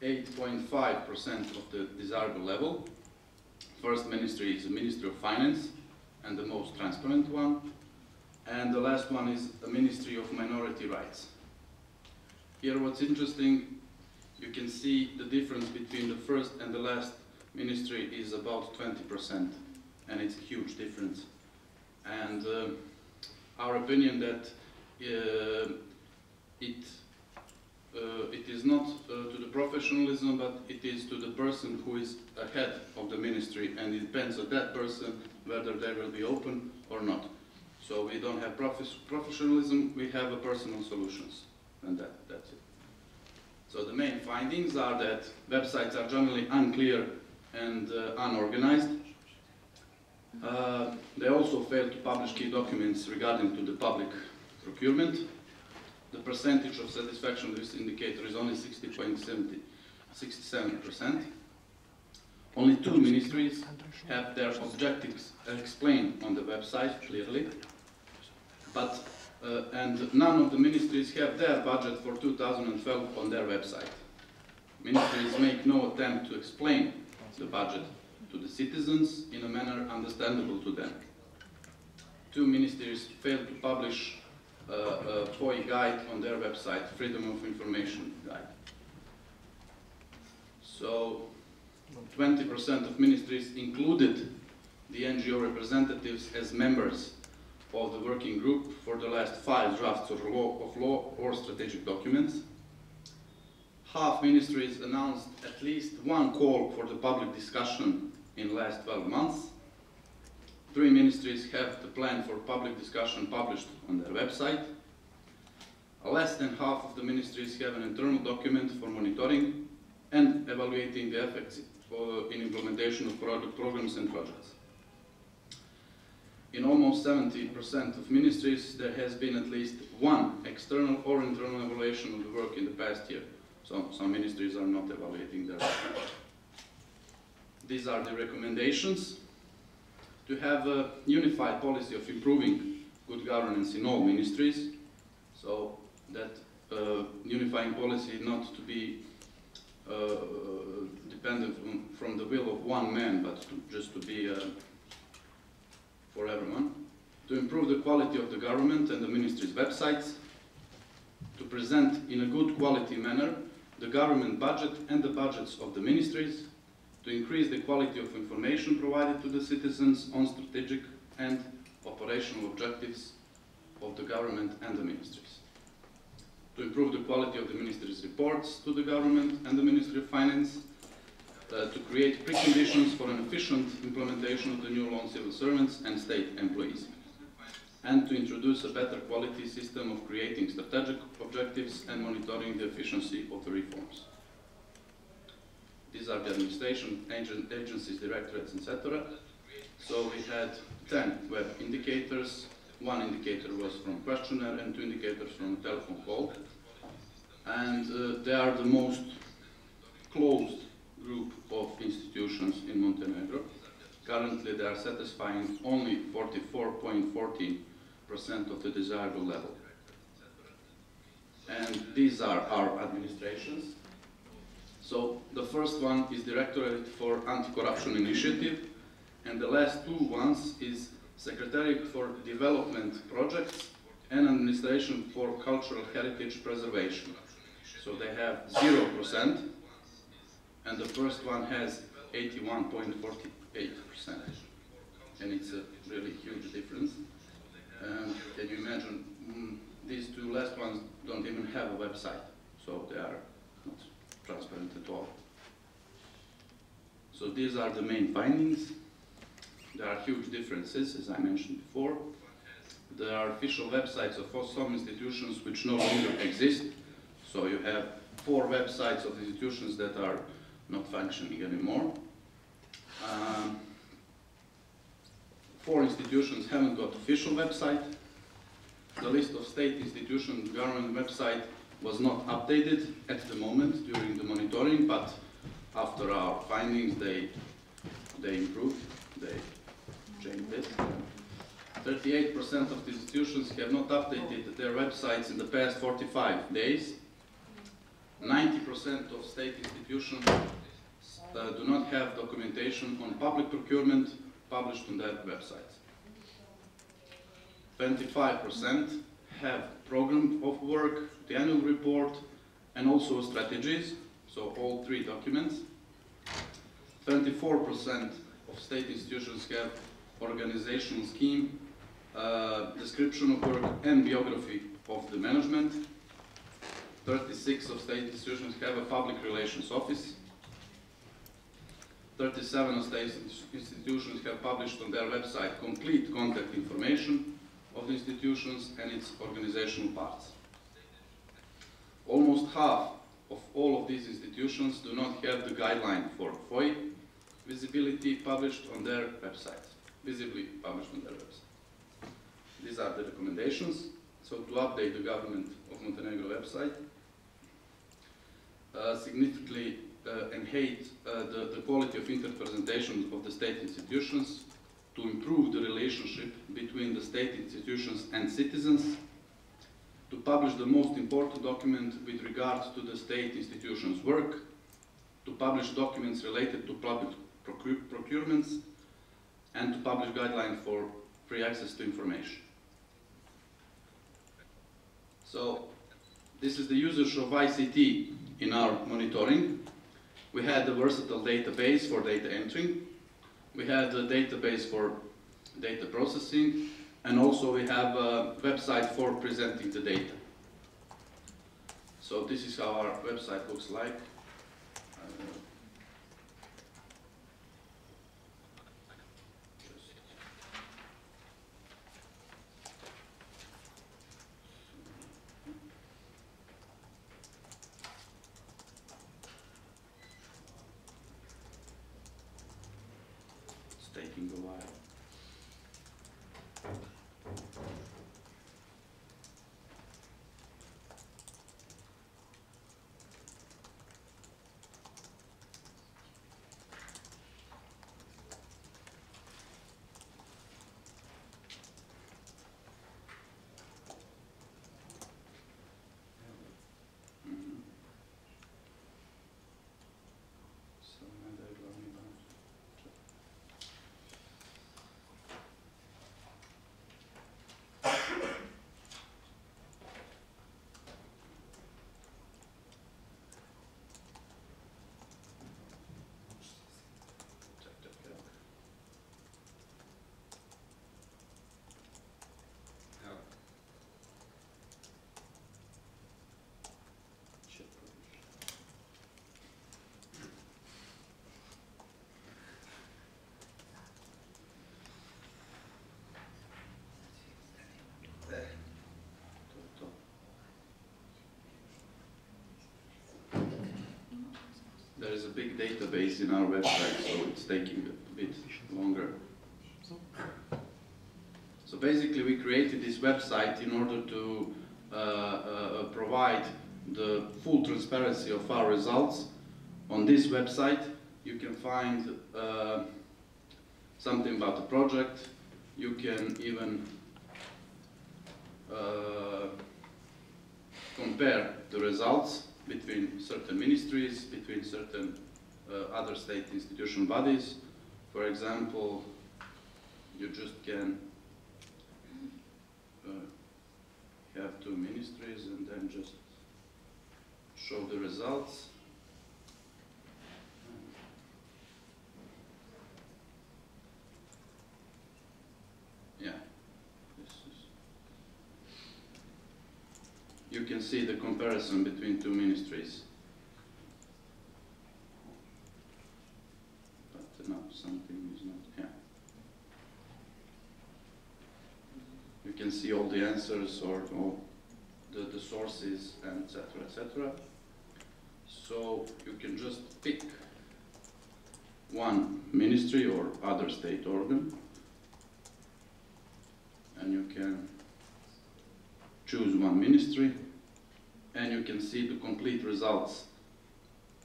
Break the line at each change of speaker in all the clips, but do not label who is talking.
8.5% of the desirable level. First ministry is the Ministry of Finance, and the most transparent one. And the last one is the Ministry of Minority Rights. Here what's interesting, you can see the difference between the first and the last ministry is about 20%, and it's a huge difference. And our opinion that it is not to the professionalism, but it is to the person who is ahead of the ministry, and it depends on that person whether they will be open or not. So we don't have professionalism, we have a personal solutions, and that's it. So the main findings are that websites are generally unclear and unorganized. They also fail to publish key documents regarding to the public procurement. The percentage of satisfaction of this indicator is only 67%. Only 2 ministries have their objectives explained on the website clearly, but and none of the ministries have their budget for 2012 on their website. Ministries make no attempt to explain the budget to the citizens in a manner understandable to them. 2 ministries fail to publish a FOI guide on their website, Freedom of Information Guide. So 20% of ministries included the NGO representatives as members of the working group for the last 5 drafts of law or strategic documents. Half ministries announced at least 1 call for the public discussion in the last 12 months. 3 ministries have the plan for public discussion published on their website. Less than half of the ministries have an internal document for monitoring and evaluating the effects in implementation of programs and projects. In almost 70% of ministries, there has been at least 1 external or internal evaluation of the work in the past year. So some ministries are not evaluating their work. These are the recommendations. To have a unified policy of improving good governance in all ministries, so that unifying policy not to be dependent from the will of 1 man, but just to be for everyone. To improve the quality of the government and the ministry's websites. To present in a good quality manner the government budget and the budgets of the ministries. To increase the quality of information provided to the citizens on strategic and operational objectives of the government and the ministries. To improve the quality of the ministry's reports to the government and the Ministry of Finance. To create preconditions for an efficient implementation of the new law on civil servants and state employees. And to introduce a better quality system of creating strategic objectives and monitoring the efficiency of the reforms. These are the administration, agencies, directorates, etc. So we had 10 web indicators. 1 indicator was from questionnaire and 2 indicators from telephone call. And they are the most closed group of institutions in Montenegro. Currently they are satisfying only 44.14% of the desirable level. And these are our administrations. So the first one is Directorate for Anti-Corruption Initiative, and the last 2 ones is Secretariat for Development Projects and Administration for Cultural Heritage Preservation. So they have 0%, and the first one has 81.48%. And it's a really huge difference. Can you imagine, these 2 last ones don't even have a website, so they are not transparent at all. So these are the main findings. There are huge differences, as I mentioned before. There are official websites of some institutions which no longer exist. So you have 4 websites of institutions that are not functioning anymore. 4 institutions haven't got official website. The list of state institutions government website was not updated at the moment during the monitoring, but after our findings they improved, they changed it. 38% of the institutions have not updated their websites in the past 45 days. 90% 30% of state institutions do not have documentation on public procurement published on their websites. 25% have program of work, the annual report, and also strategies, so all three documents. 24% of state institutions have organizational scheme, description of work, and biography of the management. 36 of state institutions have a public relations office. 37 of state institutions have published on their website complete contact information of the institutions and its organizational parts. Almost half of all of these institutions do not have the guideline for FOI visibility published on their websites, visibly published on their website. These are the recommendations. So to update the government of Montenegro website, significantly enhance the quality of interpretation of the state institutions, to improve the relationship between the state institutions and citizens, to publish the most important document with regard to the state institutions' work, to publish documents related to public procurements, and to publish guidelines for free access to information. So this is the usage of ICT in our monitoring. We had a versatile database for data entry. We had a database for data processing, and also we have a website for presenting the data. So this is how our website looks like. Taking a while. There is a big database in our website, so it's taking a bit longer. So basically we created this website in order to provide the full transparency of our results. On this website you can find something about the project. You can even compare the results between certain ministries, between certain other state institution bodies. For example, you just can have two ministries and then just show the results. Yeah, this is. You can see the comparison between two ministries. But no, something is not, yeah. You can see all the answers or the sources, and etc., etc. So you can just pick one ministry or other state organ, and you can choose one ministry, and you can see the complete results.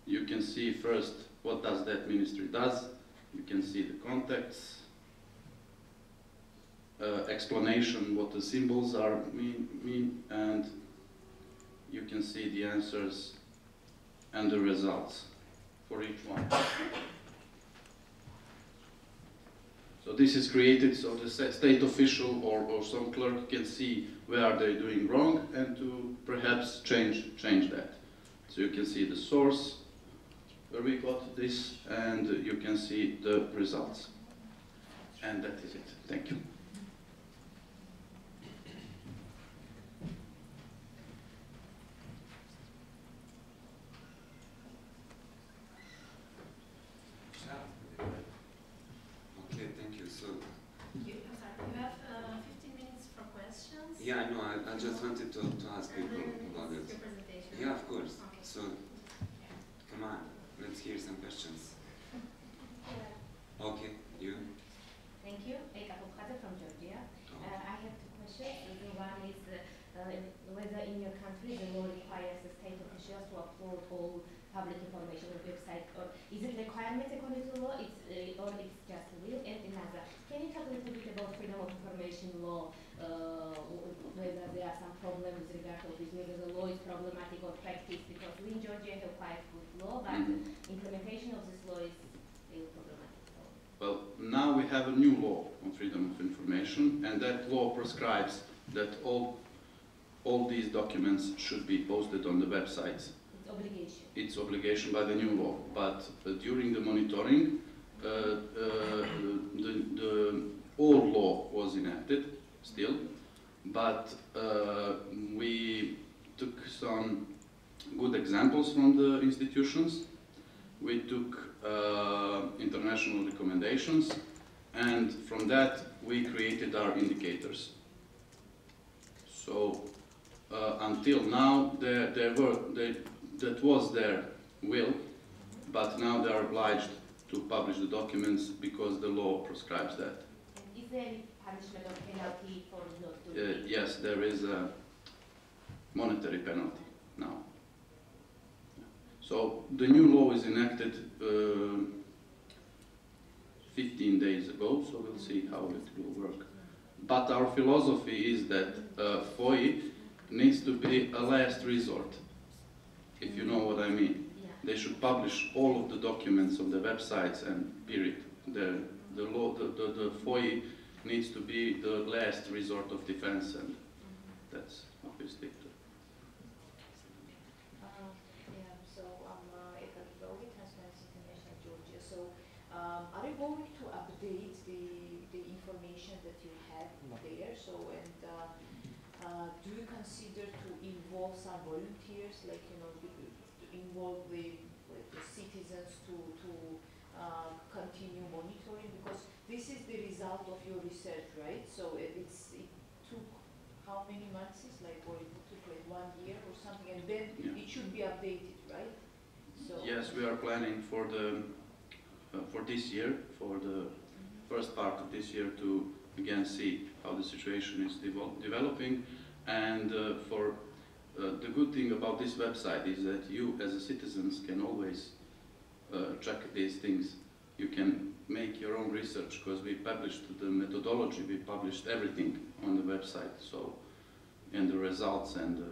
You can see first what does that ministry does. You can see the contacts, explanation what the symbols are mean, and you can see the answers and the results for each one. So this is created so the state official or some clerk can see where are they doing wrong and to perhaps change that. So you can see the source where we got this, and you can see the results. And that is it. Thank you.
Okay, thank you. So,
you have 15 minutes for questions.
yeah, I know. I just wanted to ask people about it.
Your presentation.
Yeah, of course.
Okay.
So, come on, let's hear some questions. Okay, you?
Thank you. Eka from Georgia. I have two questions. The one is whether in your country the law requires the state officials to upload all public information on the website, or is it requirement according to law, or it's just a will? And another, can you talk a little bit about freedom of information law, whether there are some problems with regard to this, whether the law is problematic or practice, because we in Georgia have quite good law, but implementation of this law is still problematic.
Well, now we have a new law on freedom of information, and that law prescribes that all these documents should be posted on the websites.
It's obligation.
It's obligation by the new law, but during the monitoring, the old law was enacted still, but we took some good examples from the institutions. We took international recommendations, and from that we created our indicators. So until now, that was their will, but now they are obliged to publish the documents because the law prescribes that.
And is there any punishment or penalty for not doing it?
Yes, there is a monetary penalty now. So the new law is enacted 15 days ago, so we'll see how it will work. But our philosophy is that FOI needs to be a last resort, if you know what I mean.
Yeah.
They should publish all of the documents on the websites and period. The FOI needs to be the last resort of defense, and that's what we stick to.
Yeah, so I'm Eka Transparency International Georgia. So are you going to update the information that you have there? So, and do you consider to involve some volunteers, like, you know, to involve the citizens to continue monitoring? Because this is the result of your research, right? So it took how many months? Like, or it took like 1 year or something, and then it should be updated, right? So
Yes, we are planning for this year, for the first part of this year, to again see how the situation is developing. And the good thing about this website is that you, as a citizens, can always check these things. You can make your own research, because we published the methodology, we published everything on the website, so, and the results and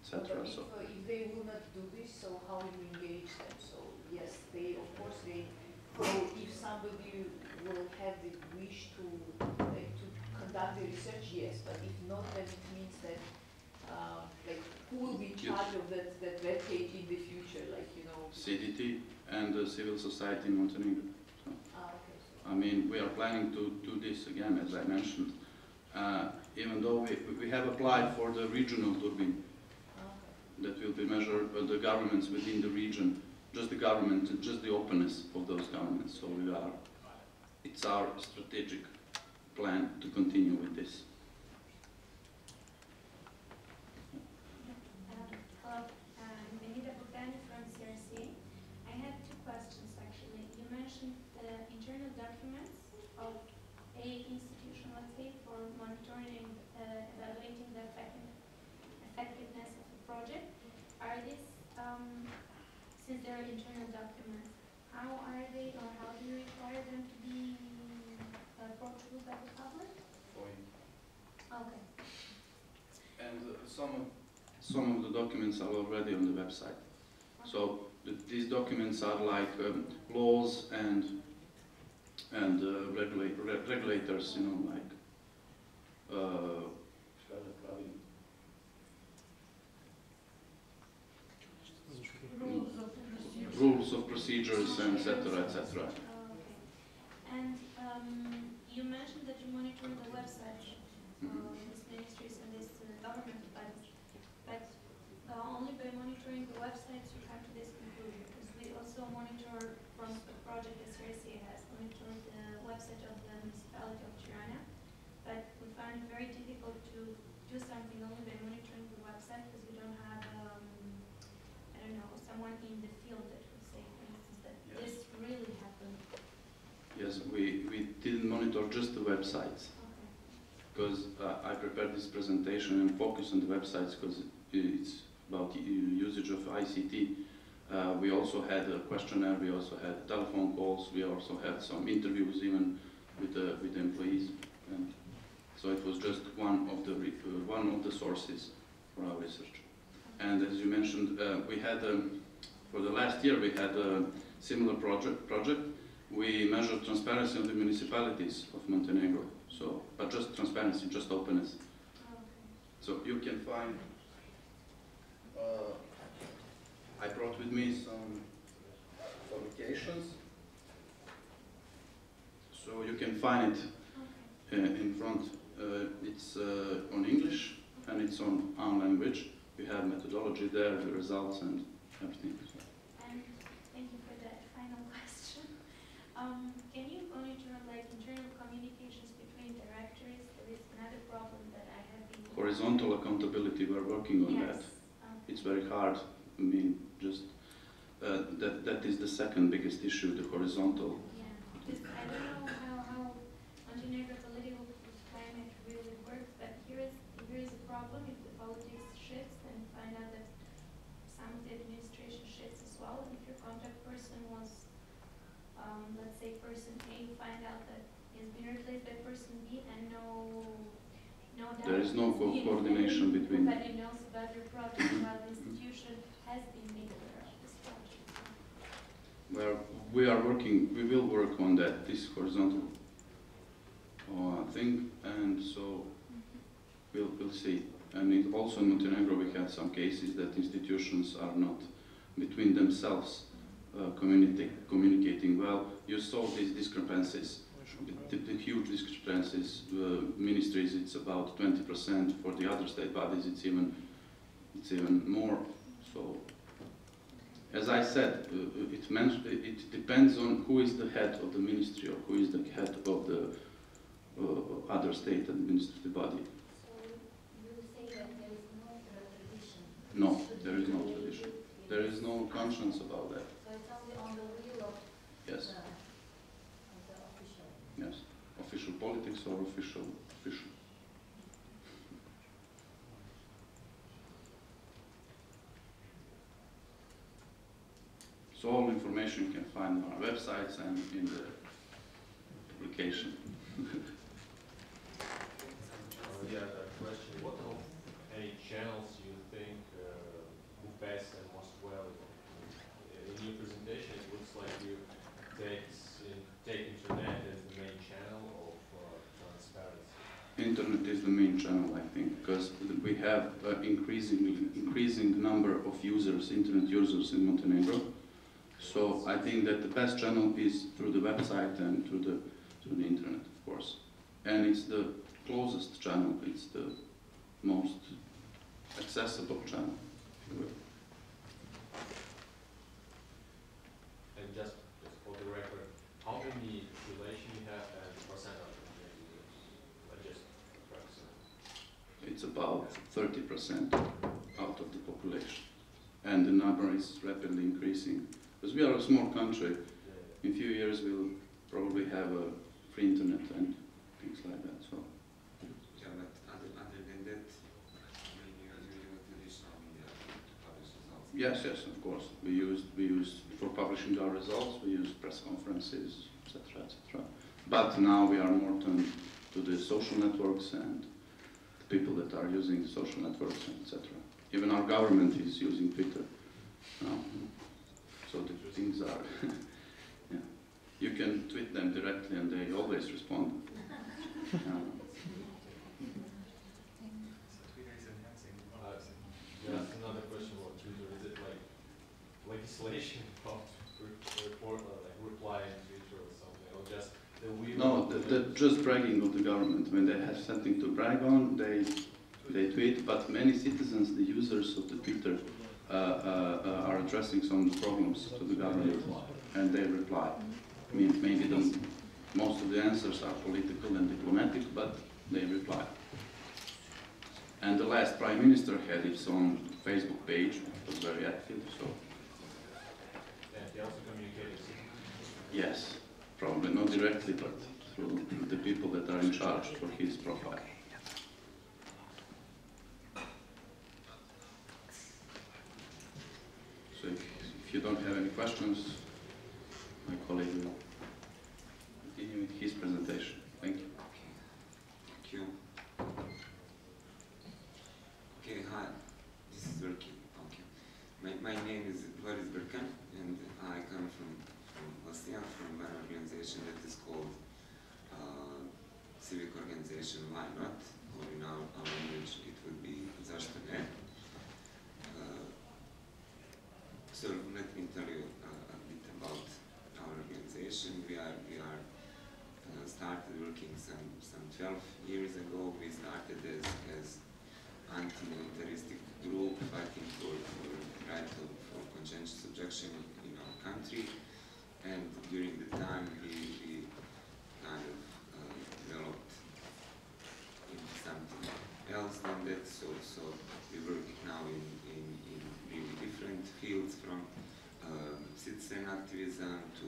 etc.
But if they will not do this, so how do you engage them? So yes, they, of course, if somebody will have the wish to conduct the research, yes, but if not, then it means that like, who will be in charge of that web page in the future, like, you know?
CDT and civil society in Montenegro. So,
Okay. So.
I mean, we are planning to do this again, as I mentioned. Even though we have applied for the regional turbine that will be measured by the governments within the region, just the government, just the openness of those governments. So it's our strategic plan to continue with this.
I have two questions actually. You mentioned the internal documents of a institution, let's say, for monitoring, evaluating the effectiveness of the project. Are these, since they're internal documents, how are they, or how do you require them to be approachable by the public? Okay.
And some of the documents are already on the website. So these documents are like laws and regulators, you know, like rules of procedures, and etc., etc.
And you mentioned that you monitor the website of these ministries and these government bodies, but only by monitoring the websites you come to this conclusion, because we also monitor from the project that CRC has monitored the website of the municipality of Tirana, but we find it very difficult to do something only by monitoring the website, because we don't have, I don't know, someone in the field that would say, for instance, that this really happened.
Yes, we didn't monitor just the websites, because I prepared this presentation and focus on the websites because it's about usage of ICT. We also had a questionnaire, we also had telephone calls, we also had some interviews even with the employees, and so it was just one of the sources for our research. And as you mentioned, we had for the last year we had a similar project. We measured transparency of the municipalities of Montenegro. So, but just transparency, just openness. So you can find. I brought with me some publications. So you can find it in front. It's on English and it's on our language. We have methodology there, the results and everything.
And thank you for that final question. Can you monitor like internal communications between directories? There is another problem that I have been.
Horizontal accountability, we're working on that. It's very hard. I mean, just that is the second biggest issue, the horizontal.
Yeah, because I don't know how Montenegro political climate really works, but here is a problem. If the politics shifts, then find out that some of the administration shifts as well. And if your contact person was, let's say, person A, you find out that he's been replaced by person B, and no
there is no coordination between.
Nobody knows about your project while the institution has been made aware of this project.
Well, we are working. We will work on that. This horizontal thing, and so we'll see. And also in Montenegro, we had some cases that institutions are not between themselves communicating well. You saw these discrepancies. The huge discrepancies. Ministries, it's about 20%. For the other state bodies, it's even more. So, as I said, it depends on who is the head of the ministry or who is the head of the other state administrative body.
So you say that there is no tradition?
No, there is no tradition. There is no conscience about that.
So it's only on the will of
Yes.
the official?
Yes. Official politics or official. So all information you can find on our websites and in the publication.
Yeah, that question. What of any channels you think who best and most well? In your presentation, it looks like you take internet as the main channel of transparency.
Internet is the main channel, I think, because we have increasing number of users, internet users in Montenegro. So I think that the best channel is through the website and through the internet, of course. And it's the closest channel, it's the most accessible channel, if you will.
And just for the record, how many relation you have and percent of the users? Just approximately.
It's about 30% out of the population. And the number is rapidly increasing. Because we are a small country, in a few years we'll probably have a free internet and things like that. So.
Yeah, but other than that, you use some media to publish results.
Yes, of course. We use for publishing our results. We use press conferences, etc., etc. But now we are more turned to the social networks and the people that are using the social networks, etc. Even our government is using Twitter now. So So the things are, yeah. You can tweet them directly and they always respond.
Just another question about Twitter. Is it like legislation about report, like reply on Twitter or something, or just the will?
No, just bragging of the government. When they have something to brag on, they tweet. But many citizens, the users of the Twitter, are addressing some problems to the government, and they reply. I mean, maybe most of the answers are political and diplomatic, but they reply. And the last Prime Minister had his own Facebook page, was very active, so.
And he also communicated.
Yes, probably not directly, but through the people that are in charge for his profile. So if you don't have any questions, my colleague will continue with his presentation. Thank you.
Thank you. Okay, hi. This is working. Okay. My name is Boris Berkan, and I come from Bosnia, from an organization that is called Civic Organization Why Not, or in our language it would be Zašto ne. So let me tell you a bit about our organization. We are started working some 12 years ago. We started as anti-militaristic group fighting for right for conscientious objection in our country, and during the time we kind of developed into something else than that. So we work now in really different fields, from citizen activism to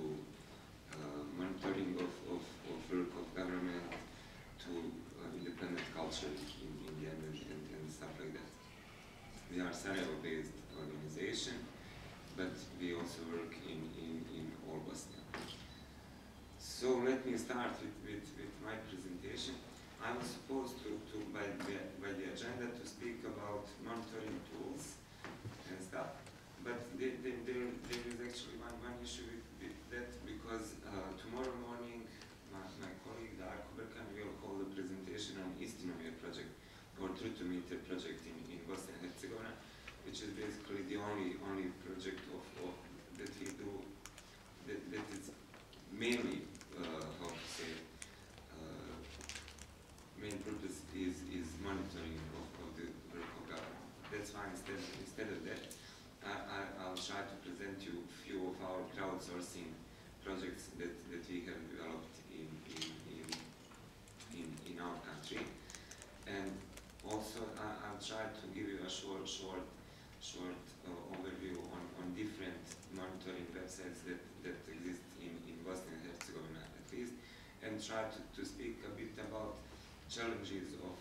monitoring of work of government to independent culture in the end and stuff like that. We are Sarajevo-based organization, but we also work in all Bosnia. So let me start with my presentation. I was supposed to by the agenda to speak about monitoring tools and stuff, but there is actually one issue with that, because tomorrow morning my colleague Darko Berkan will hold a presentation on Istinomir project, or Trutometer project in Bosnia and Herzegovina, which is basically the only project that we do that is mainly how to say main purpose is monitoring of the work of government. That's why instead of that, I'll try to present you a few of our crowdsourcing projects that we have developed in our country, and also I'll try to give you a short overview on different monitoring websites that exist in Bosnia and Herzegovina at least, and try to speak a bit about challenges of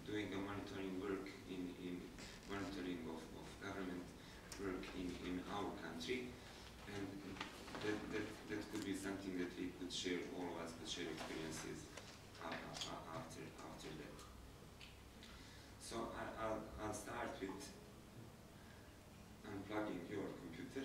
doing a monitoring work in monitoring of government work in our country, and that could be something that we could share, all of us could share experiences after that. So I'll start with unplugging your computer.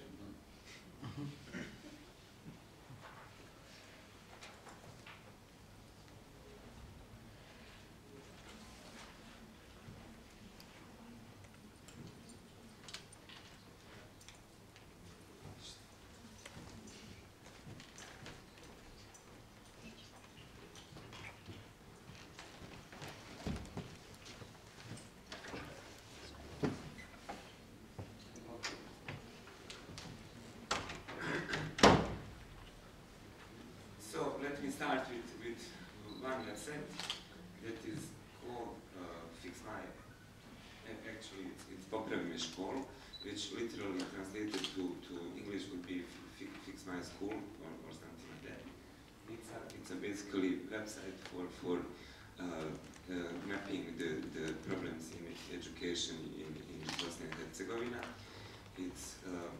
So let me start with one website that is called Fix My. Actually, it's Popravi me školu, which literally translated to English would be Fix My School or something like that. It's a basically website for mapping the problems in education in Bosnia and Herzegovina. It's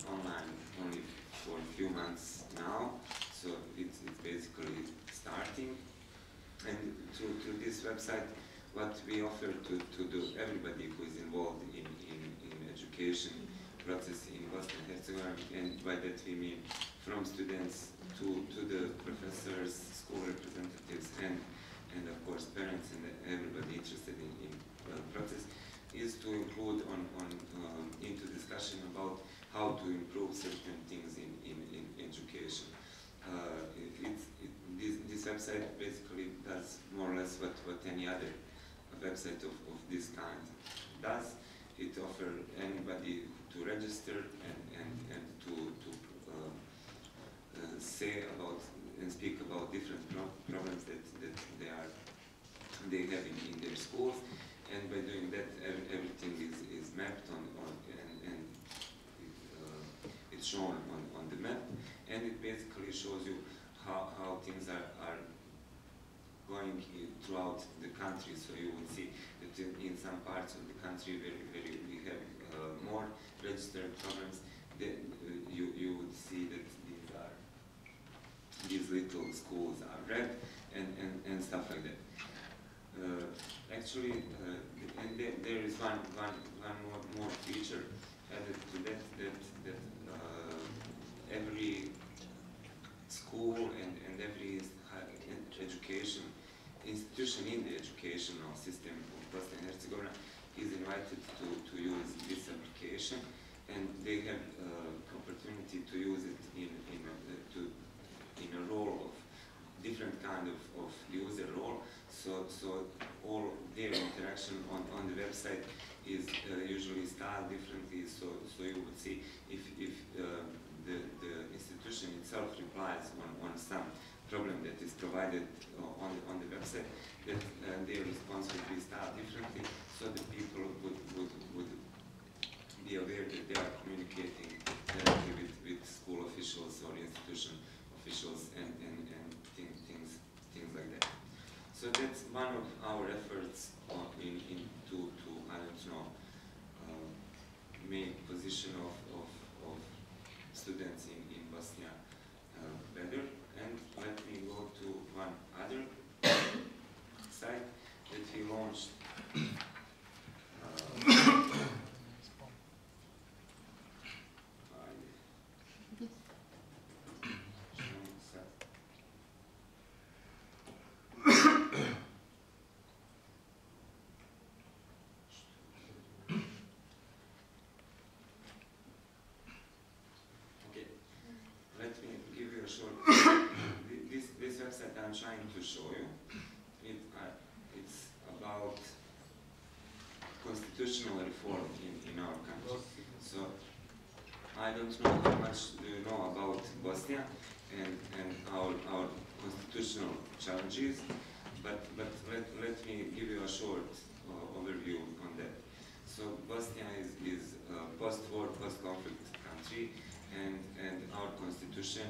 online only for a few months now, so it's basically starting. And through this website, what we offer to everybody who is involved in education, process in Bosnia and Herzegovina, and by that we mean from students to the professors, school representatives, and of course parents and everybody interested in the process, is to include into discussion about how to improve certain things in education. This website basically does more or less what any other website of this kind does. It offers anybody to register and to say about and speak about different problems that they have in their schools, and by doing that everything is mapped on and it's shown on the map, and it basically shows you how things are going throughout the country. So you will see that in some parts of the country where we have more registered problems, then you would see that these little schools are red and stuff like that. Actually, and there is one more feature added to that every school and every education institution in the educational system of Bosnia and Herzegovina is invited to use this application, and they have opportunity to use it in a role of different kind of user role. So all their interaction on the website is usually styled differently. So you would see if the institution itself replies on some problem that is provided on the website, that their response would be styled differently, so that people would be aware that they are communicating directly with school officials or institution officials and things like that. So that's one of our efforts to I don't know, make position of students in Bosnia better. And let me go to one other site that we launched. Let me give you a short. This website I'm trying to show you, it's about constitutional reform in our country. So I don't know how much do you know about Bosnia and our constitutional challenges, but let me give you a short overview on that. So Bosnia is a post-war, post-conflict country, and our constitution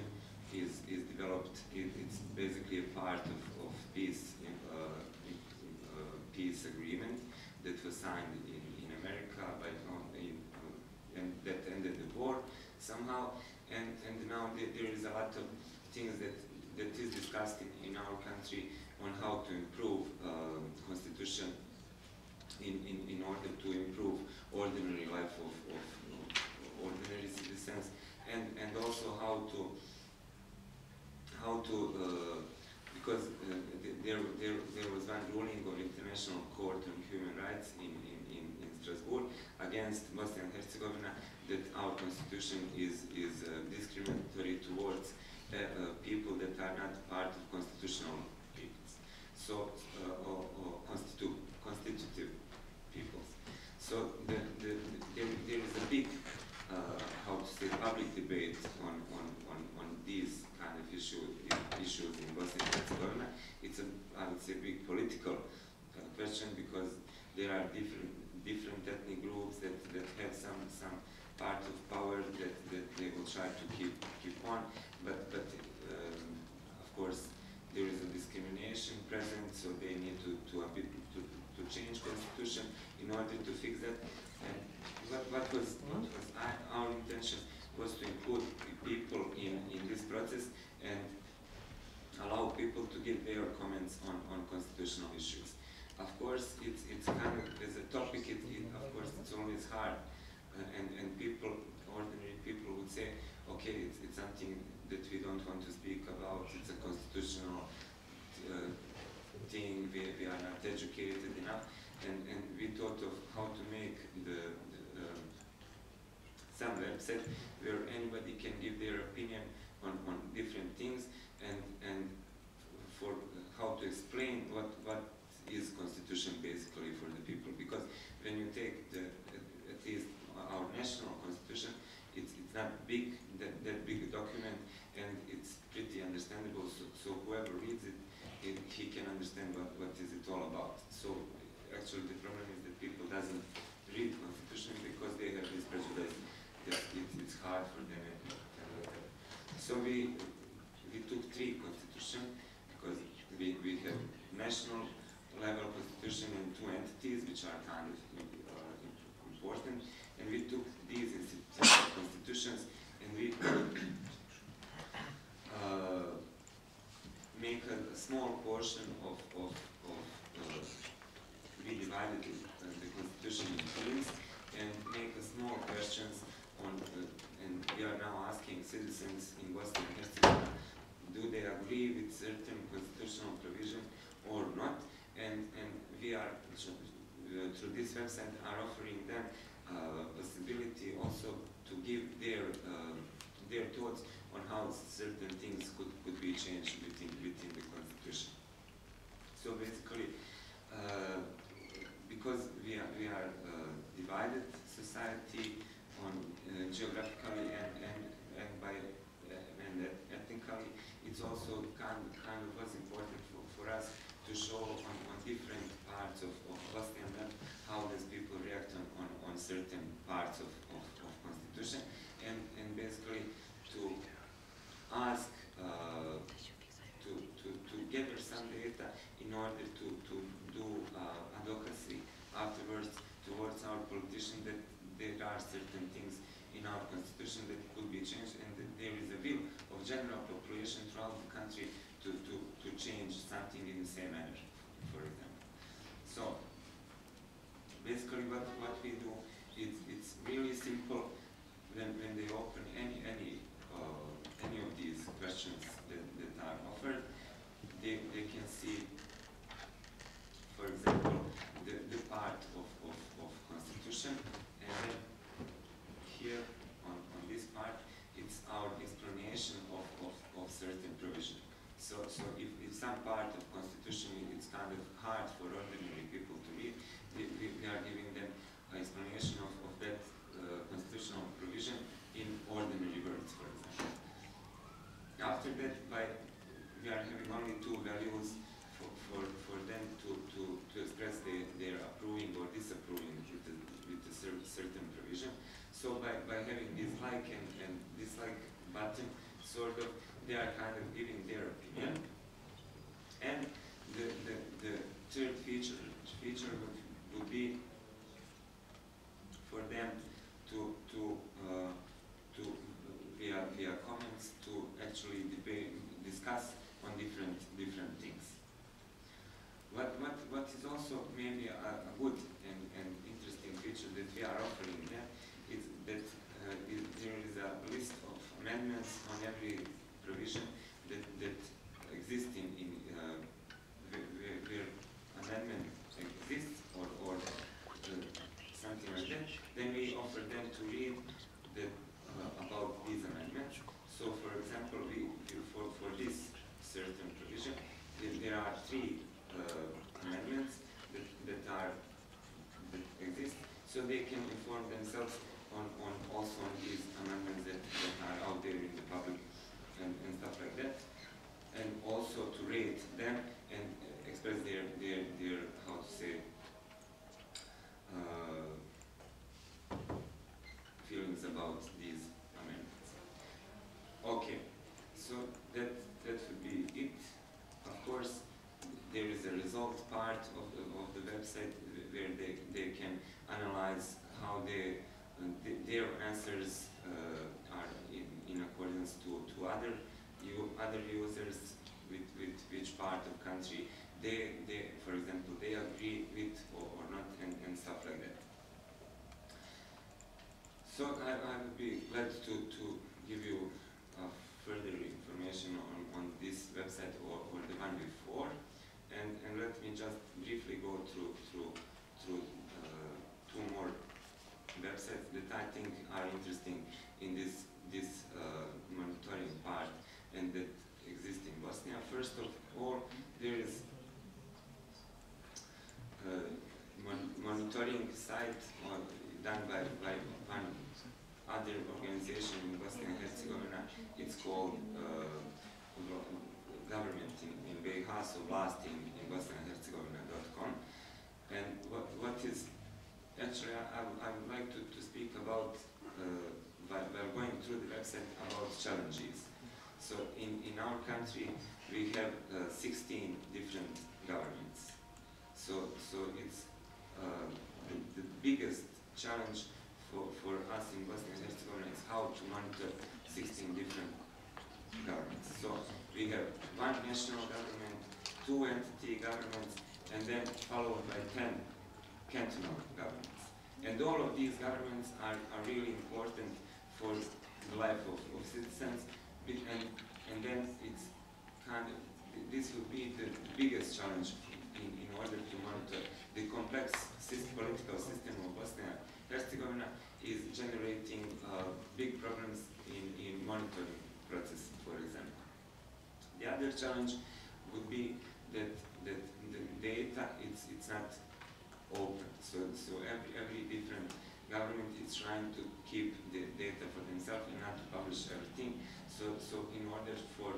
is developed. It's basically a part of peace peace agreement that was signed in America and that ended the war somehow. And now there is a lot of things that is discussed in our country on how to improve constitution in order to improve ordinary life of ordinary citizens, and also how to because there was one ruling of International Court on Human Rights in Strasbourg against Bosnia and Herzegovina that our constitution is discriminatory towards people that are not part of constitutional peoples, so constitutive peoples. So there is a big how to say public debate on these kind of issues in Bosnia and Herzegovina. It's I would say big political question, because there are different ethnic groups that have some part of power that they will try to keep on, but of course there is a discrimination present, so they need to change constitution in order to fix that. And what was our intention was to include people in this process and allow people to give their comments on constitutional issues. Of course, it's kind of, as a topic, of course, it's always hard and people, ordinary people would say, okay, it's something that we don't want to speak about, it's a constitutional thing, we are not educated enough, and we thought of how to make some website where anybody can give their opinion on different things, and for how to explain what is constitution basically for the people, because when you take at least our national constitution, it's not big, that big a document, and it's pretty understandable, so whoever reads it, he can understand what is it all about. So actually the problem is that people doesn't read constitution because they have this prejudice that it's hard for them. So we took 3 constitutions, because we have national level constitution and 2 entities which are kind of important, and we took these constitutions and we make a small portion of we divided the constitution in fields and make a small questions on, and we are now asking citizens in Bosnia and Herzegovina, do they agree with certain constitutional provision or not? And we are, through this website, are offering them possibility also to give their thoughts on how certain things could be changed within the constitution. So basically, because we are divided society on geographically and by and ethnically, it's also kind of was important for us to show on different parts of Bosnia how does people react on certain parts of constitution, and basically to ask to gather some data in order to do advocacy afterwards towards our politicians that there are certain things in our constitution that could be changed, and that there is a will of general population throughout the country to change something in the same manner, for example. So basically what we do, it's really simple. When they open any of these questions that are offered, they can see, for example, the part of constitution, and then here on this part, it's our explanation of certain provision. So if some part of constitution it's kind of hard for ordinary people to read, we are giving them an explanation of that constitutional provision in ordinary words, for example. After that, we are having only 2 values for them to express their approving or disapproving with a certain provision. So by having this like and dislike button, sort of, they are kind of giving their opinion. And the third feature would be for them to via comments to actually discuss on different things. What is also maybe a good and interesting feature that we are offering them is that there is a list of amendments on every provision that exists in where amendment exists or something like that. Then we offer them to read about these amendments. So, for example, for this certain provision, there are 3 amendments that exist, so they can inform themselves on also on these amendments that are out there in the public and stuff like that, and also to rate them and express their how to say feelings about these amendments. Okay, so that would be it. Of course, there is a result part of the website where they can analyze how their answers are in accordance to other users with which part of country they for example they agree with or not, and stuff like that. So I would be glad to give you further information on this website or the one before, and let me just briefly go through two more websites that I think are interesting in this monitoring part and that exist in Bosnia. First of all, there is monitoring site done by one other organization in Bosnia and Herzegovina. It's called government in BiH, so vlast in Bosnia and Herzegovina.com. And what is actually I would like to speak about while going through the website about challenges. So in our country we have 16 different governments. So it's the biggest challenge for us in Bosnia and Herzegovina is how to monitor 16 different governments. So we have one national government, 2 entity governments, and then followed by 10 cantonal governments. And all of these governments are really important for the life of citizens, and then it's kind of, this will be the biggest challenge in order to monitor the complex political system of Bosnia and Herzegovina is generating big problems in monitoring process, for example. The other challenge would be that the data it's not open. So every different government is trying to keep the data for themselves and not to publish everything. So in order for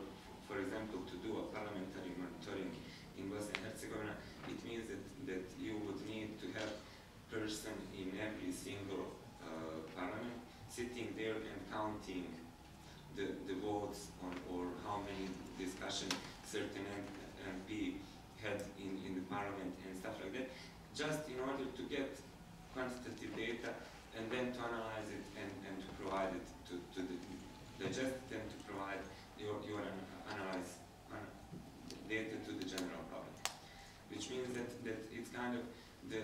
example, to do a parliamentary monitoring in Bosnia and Herzegovina, it means that you would need to have person in every single parliament sitting there and counting the votes or how many discussions certain MP had in the parliament and stuff like that, just in order to get quantitative data and then to analyze it and to provide it to digest it and to provide your analyzed data to the general public. Which means that it's kind of the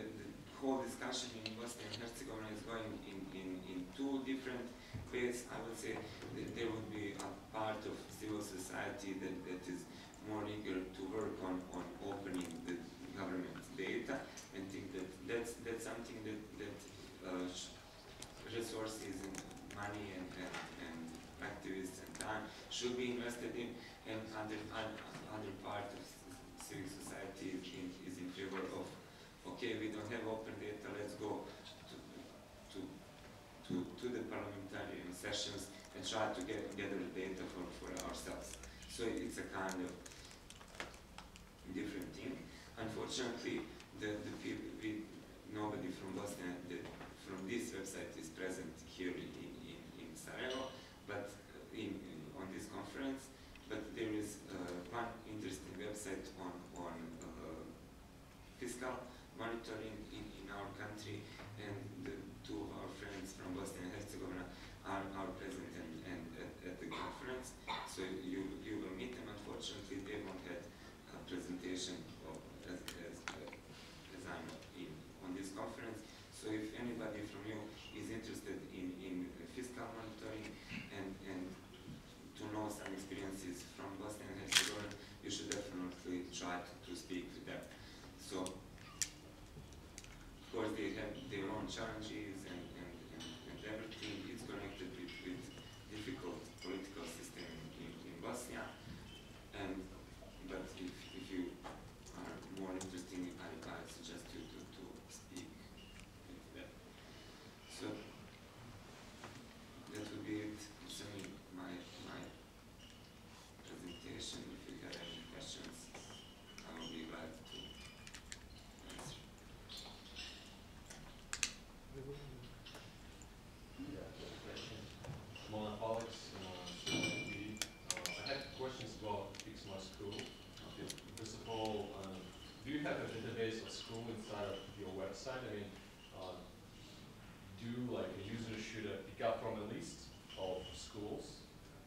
whole discussion in Bosnia and Herzegovina is going in 2 different ways. I would say that there would be a part of civil society that is more eager to work on opening the government data and think that that's something that resources and money and activists and time should be invested in, and other part of civil society is in favor of, okay, we don't have open data, let's go to the parliamentary sessions and try to gather data for ourselves. So it's a kind of different thing. Unfortunately, nobody from Bosnia from this website is present here in Sarajevo, but on this conference. But there is one interesting website on fiscal monitoring in our country, and the 2 of our friends from Bosnia and Herzegovina are present and at the conference. So you will meet them. Unfortunately, they won't have a presentation as I'm on this conference. So if anybody from you is interested in fiscal monitoring and to know some experiences from Bosnia and Herzegovina, you should definitely try to speak to them. So, of course, they have their own challenges and everything is connected with difficult political system in Bosnia. But if you are more interested, I suggest you to speak with them. So that would be it. It's only my presentation. If you have any questions, I will be glad to answer.
Monopolics, I had questions about Fix My School. First of all, do you have a database of school inside of your website? I mean, do like a user should pick up from a list of schools,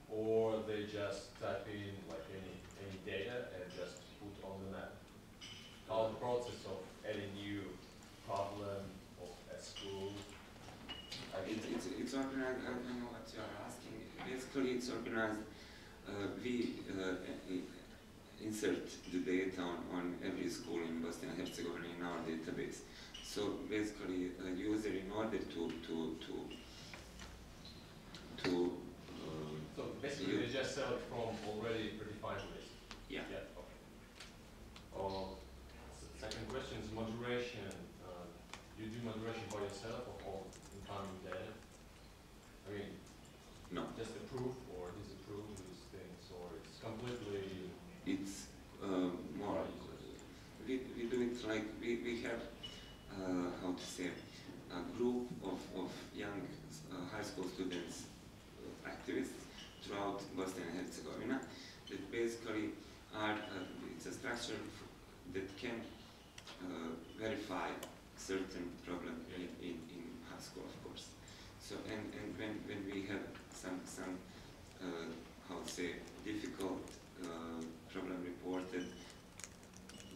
or they just type in like any data and just put on the map? How the process of adding new problem of a school?
It's I know what you are asking. Basically, it's organized. We insert the data on every school in Bosnia and Herzegovina in our database. So basically, a user, in order to
So basically, they just sell it from already predefined list.
yeah.
Yeah. Okay. Second question is moderation. You do moderation by yourself of all incoming data? I mean,
No,
just approve or disapprove these things, or it's completely
it's more.
by users?
We do it like we have how to say, a group of young high school students, activists throughout Bosnia and Herzegovina that basically are it's a structure that can verify certain problem in high school, of course. So and when we have some how to say, difficult problem reported,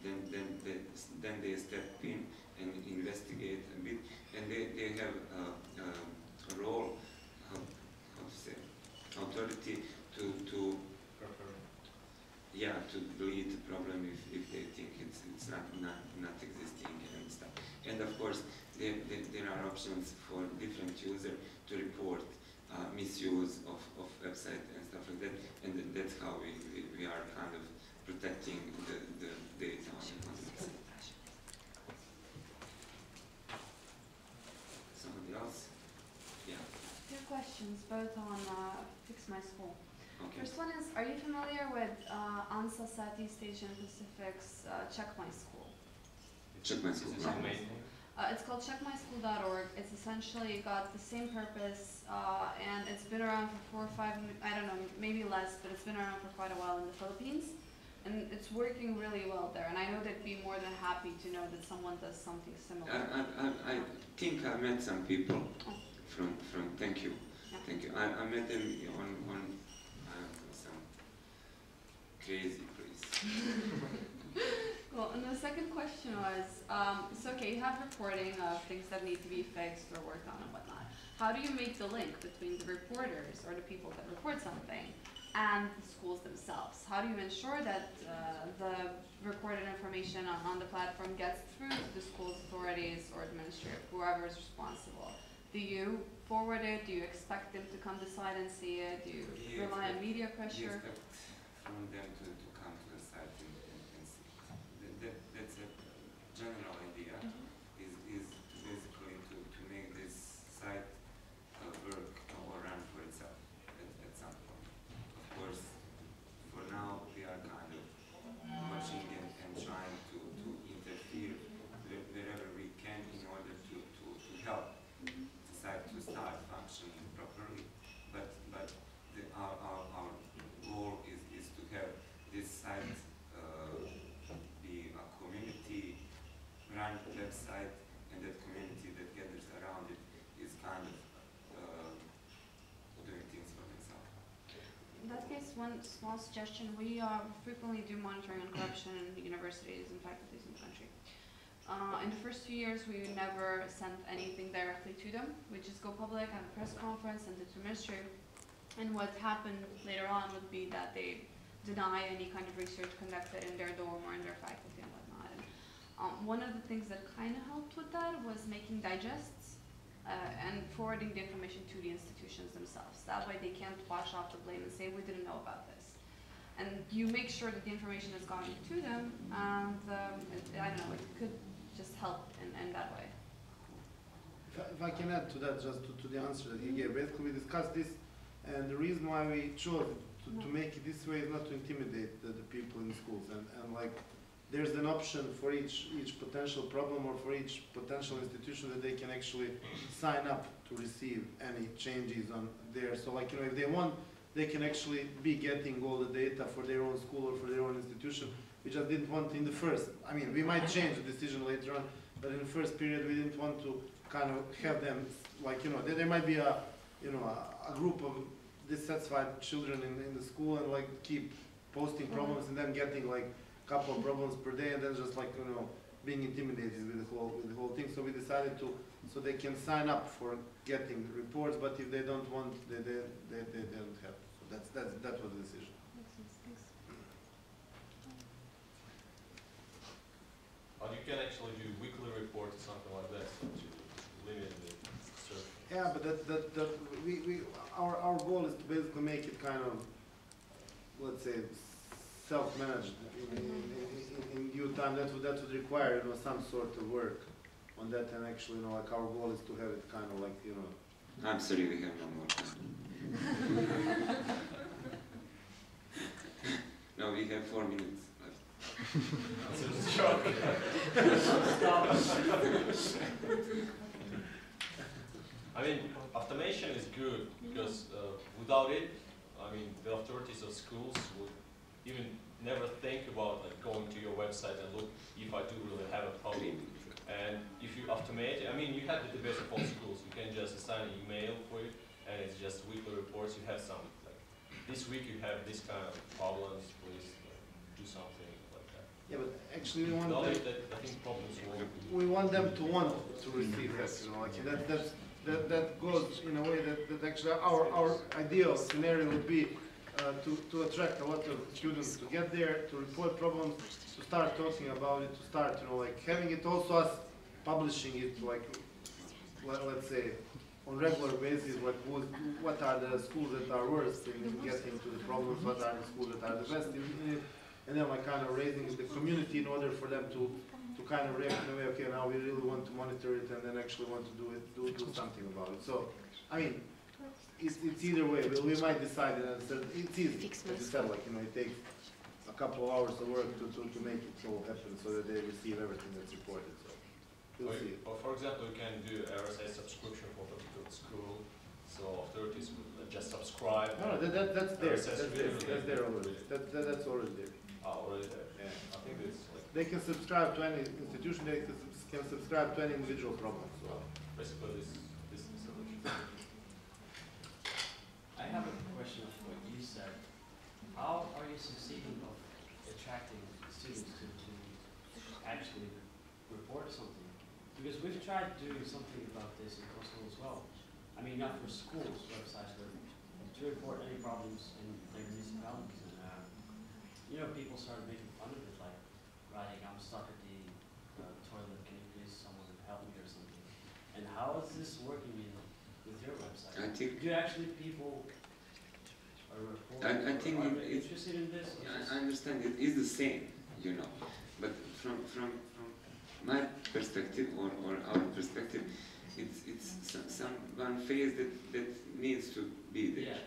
then they step in and investigate a bit, and they have a role, how to say, authority to to delete the problem if they think it's not existing and stuff. And of course, there are options for different users to report misuse of website and stuff like that, and that's how we are kind of protecting the data on the website. Somebody else? Yeah.
Two questions, both on Fix My School.
Okay.
First one is, are you familiar with ANSA Southeast Asian Pacific's Check My School?
Check my school.
It's
No.
amazing.
It's called checkmyschool.org. It's essentially got the same purpose, and it's been around for 4 or 5, I don't know, maybe less, but it's been around for quite a while in the Philippines. And it's working really well there. And I know they'd be more than happy to know that someone does something similar.
I think I met some people from thank you.
Yeah.
Thank you. I met them on some crazy place.
Cool. And the second question was, so okay, you have reporting of things that need to be fixed or worked on and whatnot. How do you make the link between the reporters or the people that report something and the schools themselves? How do you ensure that the recorded information on the platform gets through to the school's authorities or administrative, whoever is responsible? Do you forward it? Do you expect them to come to site and see it? Do you rely on media
We
pressure?
expect from them to come to the site and see. That's a general idea, is basically to make this site work or run for itself at some point. Of course, for now we are kind of watching and trying to interfere wherever we can in order to help the site to start functioning properly. But our goal is to have this site be a community-run website, and that community that gathers around it is kind of doing things for themselves.
In that case, one small suggestion, we frequently do monitoring on corruption in universities and faculties in the country. In the first few years, we never sent anything directly to them. We just go public, have a press conference, and it's administrative. And what happened later on would be that they deny any kind of research conducted in their dorm or in their faculty and whatnot. And one of the things that kind of helped with that was making digests and forwarding the information to the institutions themselves. That way they can't wash off the blame and say, we didn't know about this. And you make sure that the information has gotten to them, and I don't know, it could just help in that way.
If I can add to that, just to the answer that he gave, basically we discussed this, and the reason why we chose to make it this way is not to intimidate the people in schools, and like there's an option for each potential problem or for each potential institution that they can actually sign up to receive any changes on there. So like, if they want, they can actually be getting all the data for their own school or for their own institution. We just didn't want in the first, I mean, we might change the decision later on, but in the first period we didn't want to kind of have them, like, there might be a group of dissatisfied children in the school and like keep posting problems and then getting like a couple of problems per day and then just like, being intimidated with the whole thing. So we decided to, so they can sign up for getting reports, but if they don't want, they don't have. So that was the decision.
But you can actually do weekly reports or something like that, so to limit the search.
Yeah, but our goal is to basically make it kind of, let's say, self-managed in due time. That would require, you know, some sort of work on that, and actually, you know, like our goal is to have it kind of like, you know.
I'm sorry, we have no more time. No, we have 4 minutes left.
That's a joke. I mean, automation is good because without it, I mean, the authorities of schools would even never think about like going to your website and look if I do really have a problem. And if you automate it, I mean, you have the database of all schools. You can just assign an email for it, and it's just weekly reports. You have some, like, this week you have this kind of problems. Please do something like that.
Yeah, but actually we want
Without
them,
it, I think problems will.
we want them to want to receive that, you know, like that goes in a way that actually our ideal scenario would be to attract a lot of students to get there, to report problems, to start talking about it, to start, you know, like having it also us publishing it, like, let's say, on regular basis, like what are the schools that are worst in getting to the problems, what are the schools that are the best in it, and then like kind of raising the community in order for them to kind of react in a way, okay, now we really want to monitor it and then actually want to do something about it. So, I mean, it's either way. We might decide that it's easy. As you said, like, you know, it takes a couple of hours of work to make it so happen so that they receive everything that's reported. So, we'll see.
Or for example, you can do RSA subscription for the school, so authorities will just subscribe.
No, that's there. That's there already. That's already there.
Oh, already there.
Yeah.
I think it's like
They can subscribe to any institution. They can subscribe to any individual problem. So.
basically this is the solution.
I have a question of what you said. How are you succeeding of attracting students to actually report something? Because we've tried doing something about this in Kosovo as well. I mean, not for schools' websites, but to report any problems in their municipalities. And, you know, people started making fun of it, like writing, I'm stuck at the toilet, can you please someone help me or something? And how is this working with your website?
I think.
Do actually people are reporting?
I think
are they
it's
interested in this?
I understand it is the same, you know, but from my perspective or our perspective, it's some one phase that needs to be there,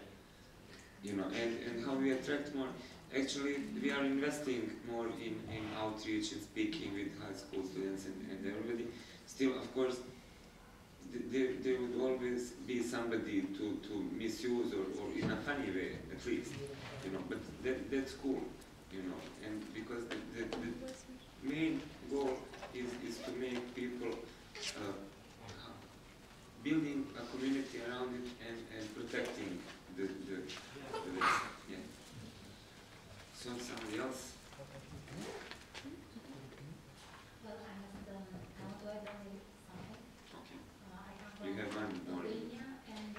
you know, and how we attract more. Actually, we are investing more in outreach and speaking with high school students and everybody. Still, of course, there would always be somebody to misuse or in a funny way, at least, you know. But that's cool, you know. And because the main goal is to make people building a community around it and protecting the yeah. So somebody else?
Well, I want to add something.
Okay.
I come
You have one more.
Albania and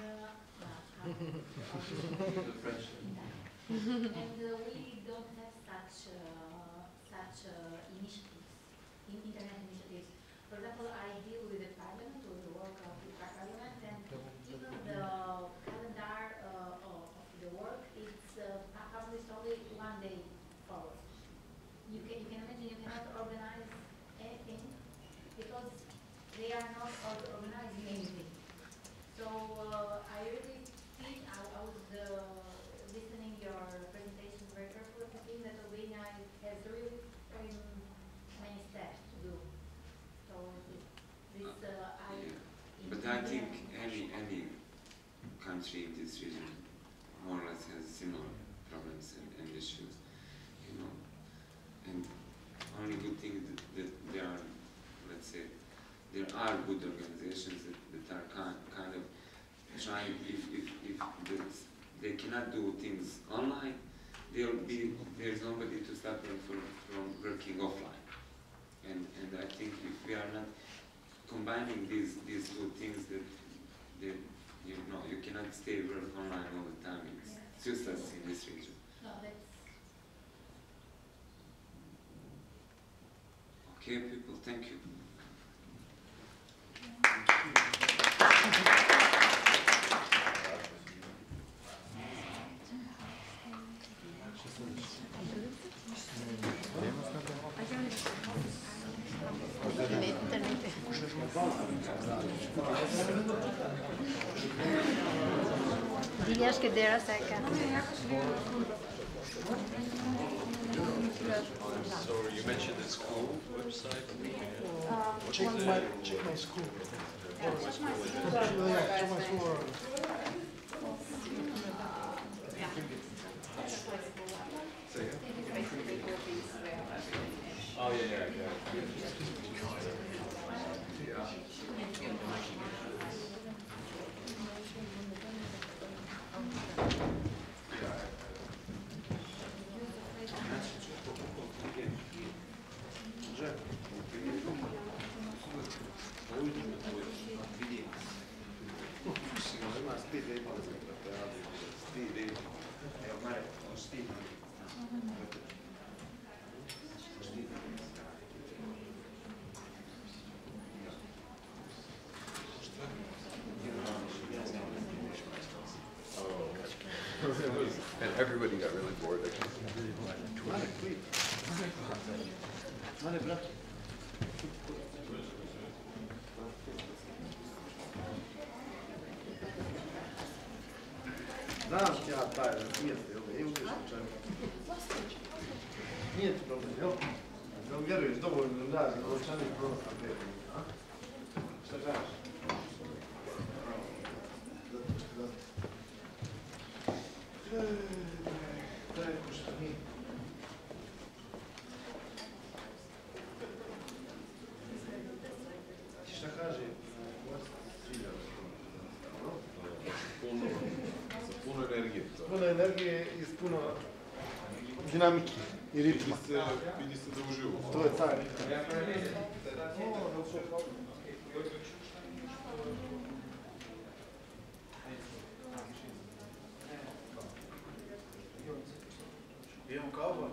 and we don't have such initiatives, internet initiatives. For example, I deal with the parliament, with the work of the parliament, and even the calendar of the work, it's published only one day forward. You can imagine you cannot organize anything because they are not organizing anything. So I really think I was listening your presentation very carefully. I think that Albania has really many steps to do. So this
But I think any country in this region more or less has similar problems and issues, you know. And only good thing that there are, let's say, there are good organizations that are kind of trying, if they cannot do things online, there's nobody to stop them from working offline. And I think if we are not combining these two things, that you know, you cannot stay work online all the time. It's useless in this region.
No, that's
Okay, people, thank you.
Digas que dera seca.
So you mentioned the school website.
Check my school.
Oh, yeah.
And everybody got really bored.
Znam ja taj, nije se, evo ga slučajno. Nije ti problem, jel? Jel vjeruješ dovoljno da je novčanih pronosa petanja, a? Šta kažeš? Daj, ko šta nije. Šta kaže?
Puno energije.
Puno energije i puno dinamike i ritma.
Vidi se da uživo.
To je taj ritam. Idemo kao